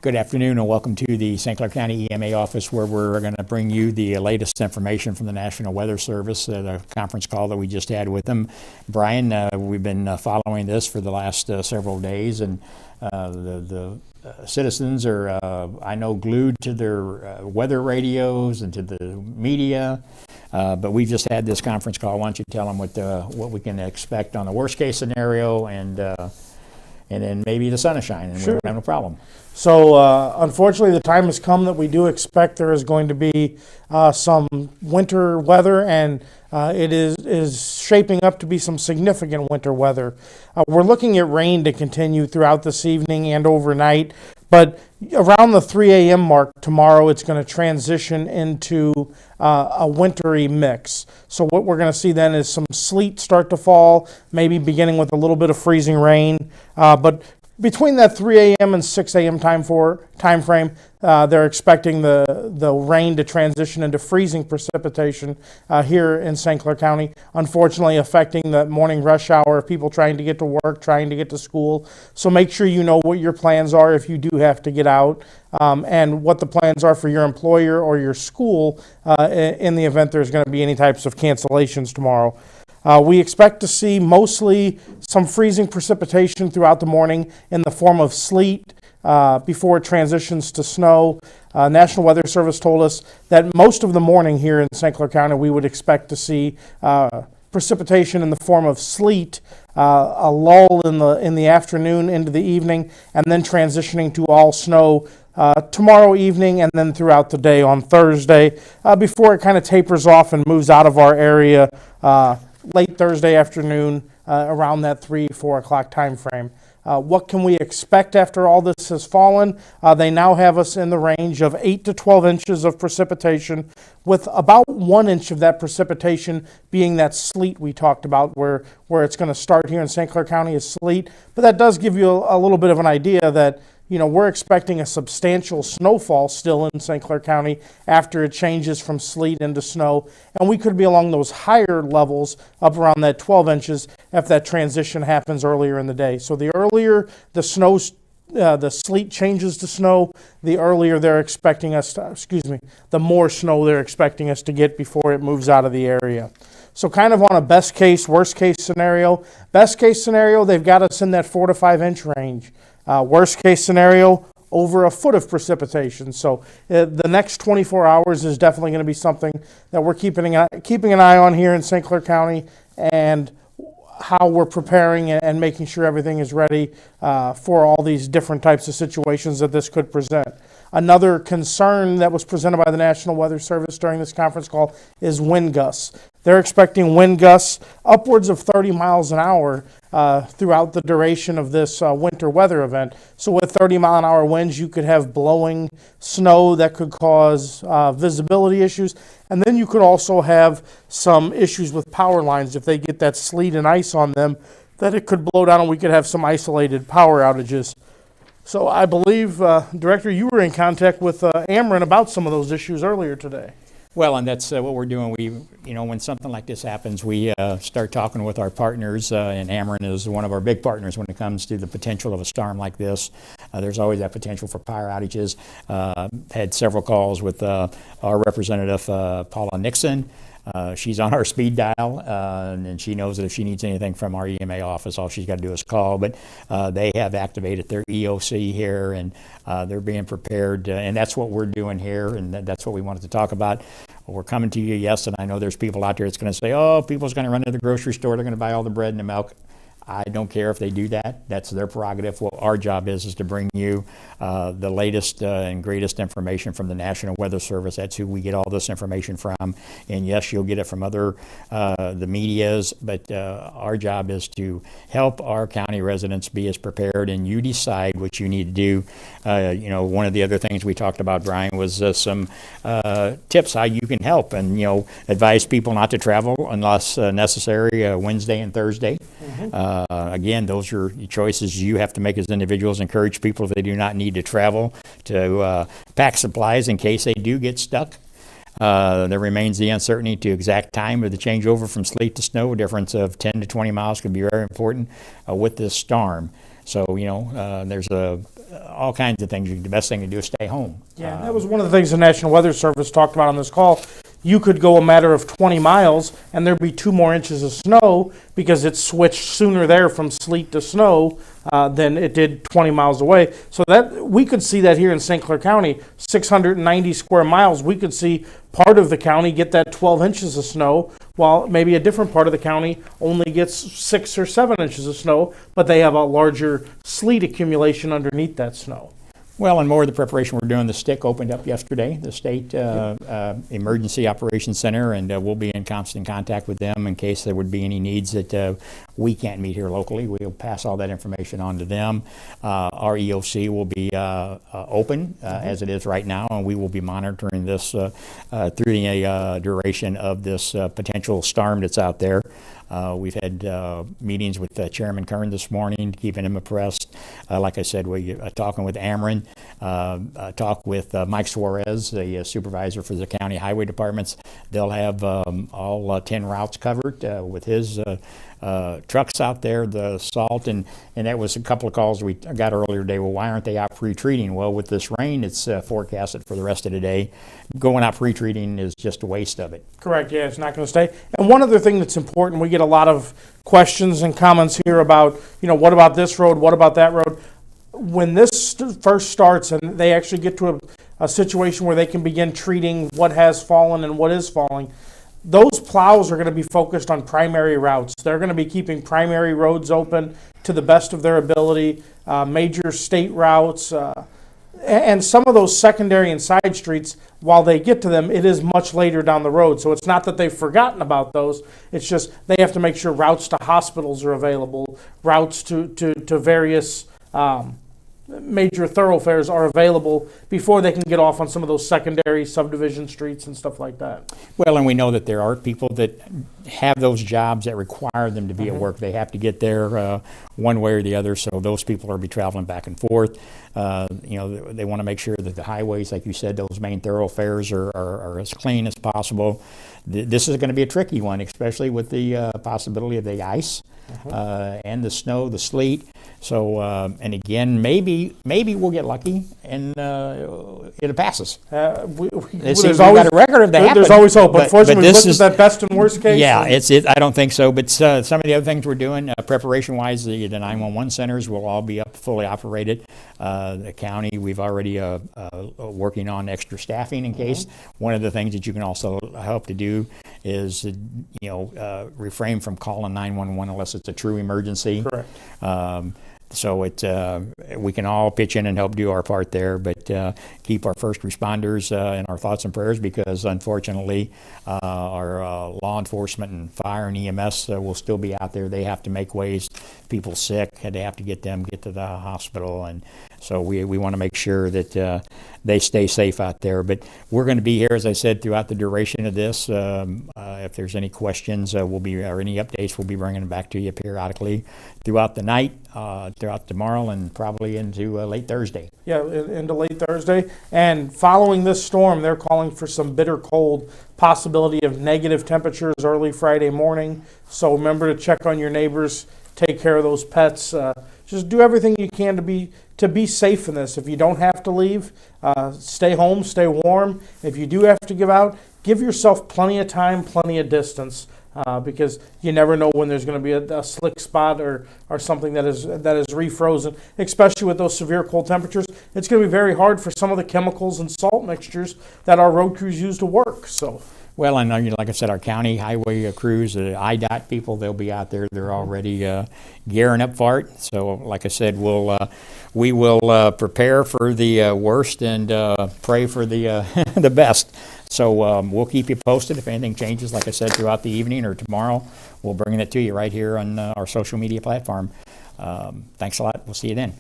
Good afternoon and welcome to the St. Clair County EMA office, where we're going to bring you the latest information from the National Weather Service, the conference call that we just had with them. Brian, we've been following this for the last several days, and the citizens are, I know, glued to their weather radios and to the media. But we just had this conference call. Why don't you tell them what we can expect on the worst case scenario, and then maybe the sun is shining and we don't have no problem. So unfortunately, the time has come that we do expect there is going to be some winter weather, and it is shaping up to be some significant winter weather. We're looking at rain to continue throughout this evening and overnight, but around the 3 a.m. mark tomorrow, it's going to transition into a wintry mix. So what we're going to see then is some sleet start to fall, maybe beginning with a little bit of freezing rain, but between that 3 a.m. and 6 a.m. time frame, they're expecting the rain to transition into freezing precipitation here in St. Clair County, unfortunately affecting the morning rush hour of people trying to get to work, trying to get to school. So make sure you know what your plans are if you do have to get out, and what the plans are for your employer or your school in the event there's going to be any types of cancellations tomorrow. We expect to see mostly some freezing precipitation throughout the morning in the form of sleet before it transitions to snow. National Weather Service told us that most of the morning here in St. Clair County we would expect to see precipitation in the form of sleet, a lull in the afternoon into the evening, and then transitioning to all snow tomorrow evening and then throughout the day on Thursday before it kind of tapers off and moves out of our area late Thursday afternoon around that 3-4 o'clock time frame. What can we expect after all this has fallen? They now have us in the range of 8 to 12 inches of precipitation, with about 1 inch of that precipitation being that sleet we talked about, where it's going to start here in St. Clair County is sleet. But that does give you a little bit of an idea that, you know, we're expecting a substantial snowfall still in St. Clair County after it changes from sleet into snow. And we could be along those higher levels up around that 12 inches if that transition happens earlier in the day. So the earlier the sleet changes to snow, the earlier they're expecting us to, the more snow they're expecting us to get before it moves out of the area. So kind of on a best case, worst case scenario. Best case scenario, they've got us in that 4 to 5 inch range. Worst case scenario, over a foot of precipitation. So the next 24 hours is definitely going to be something that we're keeping an eye on here in St. Clair County, and how we're preparing and making sure everything is ready for all these different types of situations that this could present. Another concern that was presented by the National Weather Service during this conference call is wind gusts. They're expecting wind gusts upwards of 30 miles an hour throughout the duration of this winter weather event. So with 30-mile-an-hour winds, you could have blowing snow that could cause visibility issues. And then you could also have some issues with power lines if they get that sleet and ice on them, that it could blow down and we could have some isolated power outages. So I believe, Director, you were in contact with Ameren about some of those issues earlier today. Well, and that's what we're doing. When something like this happens, we start talking with our partners, and Ameren is one of our big partners when it comes to the potential of a storm like this. There's always that potential for power outages. Had several calls with our representative, Paula Nixon. She's on our speed dial, and she knows that if she needs anything from our EMA office, all she's got to do is call. But they have activated their EOC here, and they're being prepared, and that's what we're doing here, and that's what we wanted to talk about. We're coming to you, yes, and I know there's people out there that's going to say, oh, people's going to run to the grocery store, they're going to buy all the bread and the milk. I don't care if they do that. That's their prerogative. What our job is to bring you the latest and greatest information from the National Weather Service. That's who we get all this information from. And yes, you'll get it from the medias, but our job is to help our county residents be as prepared, and you decide what you need to do. One of the other things we talked about, Brian, was some tips how you can help, and advise people not to travel unless necessary Wednesday and Thursday. Mm-hmm. Again, those are choices you have to make as individuals. Encourage people, if they do not need to travel, to pack supplies in case they do get stuck. There remains the uncertainty to exact time of the changeover from sleet to snow. A difference of 10 to 20 miles could be very important with this storm. So, there's all kinds of things. The best thing to do is stay home. Yeah, that was one of the things the National Weather Service talked about on this call. You could go a matter of 20 miles and there'd be 2 more inches of snow because it switched sooner there from sleet to snow than it did 20 miles away. So that we could see that here in St. Clair County, 690 square miles. We could see part of the county get that 12 inches of snow, while maybe a different part of the county only gets 6 or 7 inches of snow, but they have a larger sleet accumulation underneath that snow. Well, and more of the preparation we're doing, the STIC opened up yesterday, the State Emergency Operations Center, and we'll be in constant contact with them in case there would be any needs that we can't meet here locally. We'll pass all that information on to them. Our EOC will be open as it is right now, and we will be monitoring this through the duration of this potential storm that's out there. We've had meetings with Chairman Kern this morning, keeping him abreast. Like I said, we talking with Ameren, talk with Mike Suarez, the supervisor for the county highway departments. They'll have all 10 routes covered with his trucks out there, the salt, and that was a couple of calls we got earlier today. Well, why aren't they out pre-treating? Well, with this rain, it's forecasted for the rest of the day. Going out pre-treating is just a waste of it. Correct, yeah, it's not going to stay. And one other thing that's important, we get a lot of questions and comments here about, what about this road, what about that road? When this first starts and they actually get to a situation where they can begin treating what has fallen and what is falling, those plows are going to be focused on primary routes. They're going to be keeping primary roads open to the best of their ability, major state routes, and some of those secondary and side streets, while they get to them, it is much later down the road. So it's not that they've forgotten about those. It's just they have to make sure routes to hospitals are available, routes to various major thoroughfares are available before they can get off on some of those secondary subdivision streets and stuff like that. Well, and we know that there are people that have those jobs that require them to be at work. They have to get there one way or the other, so those people are be traveling back and forth. They want to make sure that the highways, like you said, those main thoroughfares are as clean as possible. This is going to be a tricky one, especially with the possibility of the ice and the snow, the sleet. So, and again, maybe we'll get lucky and it passes. We've got a record of that. There's always hope. Unfortunately, we've looked at that best and worst case. Yeah, I don't think so. But some of the other things we're doing, preparation-wise, the 911 centers will all be fully operated. The county, we've already working on extra staffing in case. One of the things that you can also help to do is, refrain from calling 911 unless it's a true emergency. Correct. So we can all pitch in and help do our part there, but keep our first responders in our thoughts and prayers, because unfortunately our law enforcement and fire and EMS will still be out there. They have to make ways. People sick, they have to get to the hospital, and so we want to make sure that they stay safe out there. But we're going to be here, as I said, throughout the duration of this. If there's any questions, or any updates, we'll be bringing them back to you periodically throughout the night, throughout tomorrow, and probably into late Thursday. Yeah, into late Thursday. And following this storm, they're calling for some bitter cold, possibility of negative temperatures early Friday morning. So remember to check on your neighbors, take care of those pets. Just do everything you can to be safe in this. If you don't have to leave, stay home, stay warm. If you do have to give yourself plenty of time, plenty of distance, because you never know when there's going to be a slick spot or something that is refrozen. Especially with those severe cold temperatures, it's going to be very hard for some of the chemicals and salt mixtures that our road crews use to work. So. Well, and like I said, our county highway crews, the IDOT people, they'll be out there. They're already gearing up for it. So, like I said, we will prepare for the worst and pray for the the best. So we'll keep you posted if anything changes. Like I said, throughout the evening or tomorrow, we'll bring it to you right here on our social media platform. Thanks a lot. We'll see you then.